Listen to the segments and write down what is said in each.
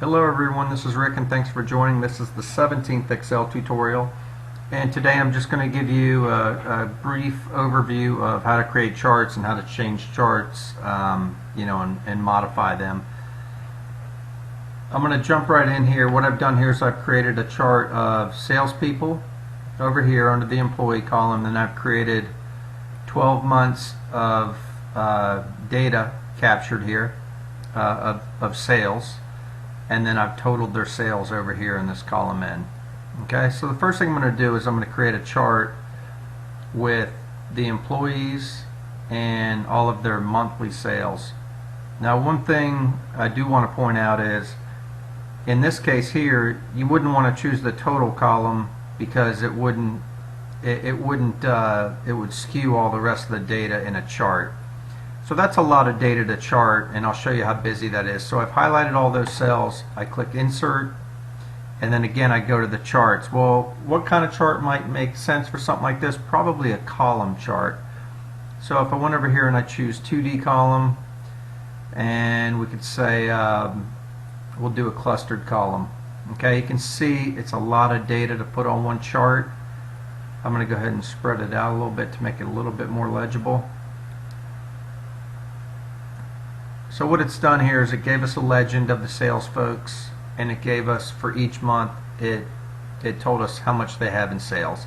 Hello everyone, this is Rick and thanks for joining. This is the 17th Excel tutorial, and today I'm just going to give you a brief overview of how to create charts and how to change charts and modify them. I'm going to jump right in here. What I've done here is I've created a chart of salespeople over here under the employee column, and I've created 12 months of data captured here of sales, and then I've totaled their sales over here in this column N. Okay, so the first thing I'm going to do is I'm going to create a chart with the employees and all of their monthly sales. Now, one thing I do want to point out is in this case here, you wouldn't want to choose the total column because it would skew all the rest of the data in a chart. So that's a lot of data to chart, and I'll show you how busy that is. So I've highlighted all those cells, I click Insert, and then again I go to the charts. Well, what kind of chart might make sense for something like this? Probably a column chart. So if I went over here and I choose 2D column, and we could say we'll do a clustered column. Okay, you can see it's a lot of data to put on one chart. I'm going to go ahead and spread it out a little bit to make it a little bit more legible. So what it's done here is it gave us a legend of the sales folks, and it gave us for each month, it told us how much they have in sales.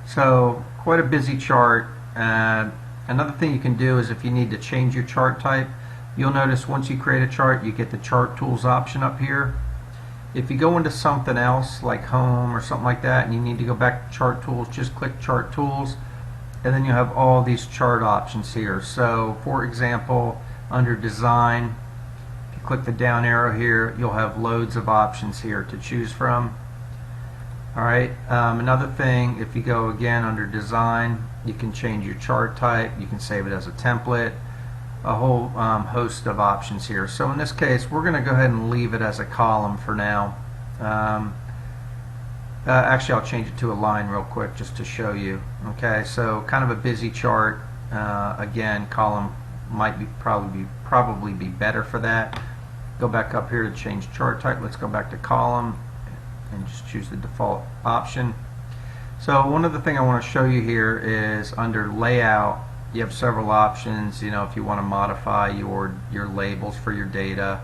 So quite a busy chart. Another thing you can do is if you need to change your chart type, you'll notice once you create a chart, you get the chart tools option up here. If you go into something else like home or something like that and you need to go back to chart tools, just click chart tools, and then you have all these chart options here. So for example, under design, if you click the down arrow here, you'll have loads of options here to choose from. Alright, another thing, if you go again under design, you can change your chart type, you can save it as a template, a whole host of options here. So in this case, we're going to go ahead and leave it as a column for now. Actually, I'll change it to a line real quick just to show you. Okay, so kind of a busy chart. Again, column might probably be better for that. Go back up here to change chart type. Let's go back to column and just choose the default option. So one other thing I want to show you here is under layout, you have several options. You know, if you want to modify your labels for your data,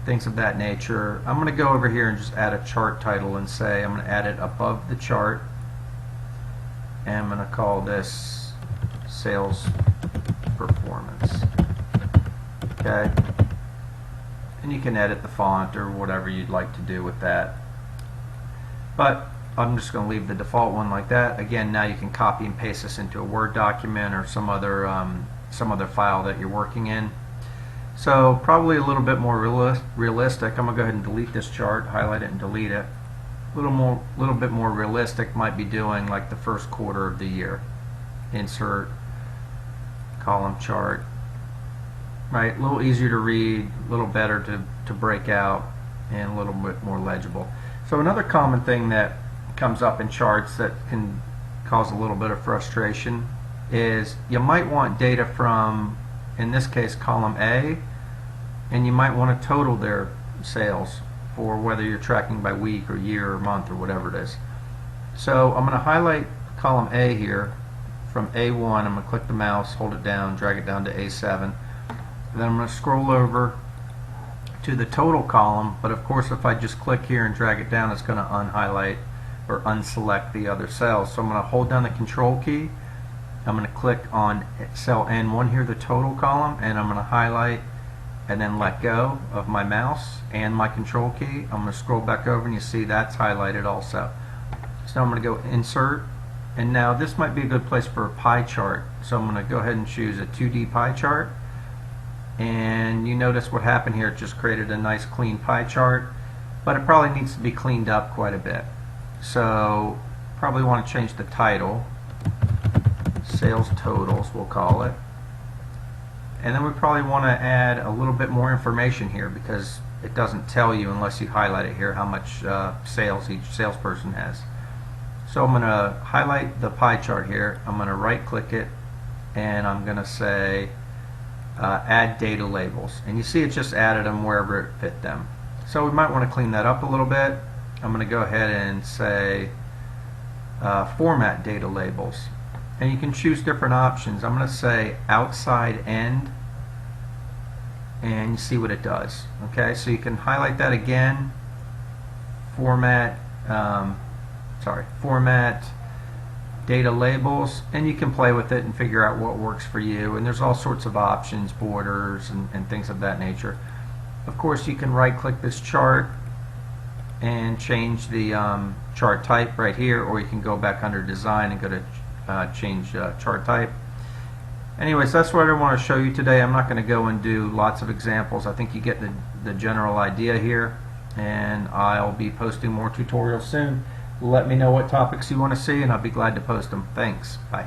things of that nature. I'm going to go over here and just add a chart title and say I'm going to add it above the chart, and I'm going to call this sales performance. Okay, and you can edit the font or whatever you'd like to do with that, but I'm just going to leave the default one like that. Again, now you can copy and paste this into a Word document or some other file that you're working in. So probably a little bit more realistic. I'm going to go ahead and delete this chart, highlight it and delete it. A little bit more realistic might be doing like the first quarter of the year. Insert, column chart. Right, a little easier to read, a little better to break out, and a little bit more legible. So another common thing that comes up in charts that can cause a little bit of frustration is you might want data from, in this case, column A, and you might want to total their sales for whether you're tracking by week or year or month or whatever it is. So I'm going to highlight column A here from A1. I'm going to click the mouse, hold it down, drag it down to A7. Then I'm going to scroll over to the total column, but of course if I just click here and drag it down, it's going to unhighlight or unselect the other cells. So I'm going to hold down the control key, I'm going to click on cell N1 here, the total column, and I'm going to highlight and then let go of my mouse and my control key. I'm going to scroll back over and you see that's highlighted also. So now I'm going to go insert, and now this might be a good place for a pie chart. So I'm going to go ahead and choose a 2D pie chart. And you notice what happened here, it just created a nice clean pie chart, but it probably needs to be cleaned up quite a bit. So probably want to change the title, sales totals we'll call it, and then we probably want to add a little bit more information here because it doesn't tell you unless you highlight it here how much sales each salesperson has. So I'm going to highlight the pie chart here, I'm going to right click it, and I'm going to say add data labels, and you see it just added them wherever it fit them. So we might want to clean that up a little bit. I'm going to go ahead and say format data labels. And you can choose different options. I'm going to say outside end, and you see what it does. Okay, so you can highlight that again, format data labels, and you can play with it and figure out what works for you. And there's all sorts of options, borders and things of that nature. Of course, you can right click this chart and change the chart type right here, or you can go back under design and go to change chart type. Anyways, that's what I want to show you today. I'm not going to go and do lots of examples. I think you get the general idea here, and I'll be posting more tutorials soon. Let me know what topics you want to see, and I'll be glad to post them. Thanks. Bye.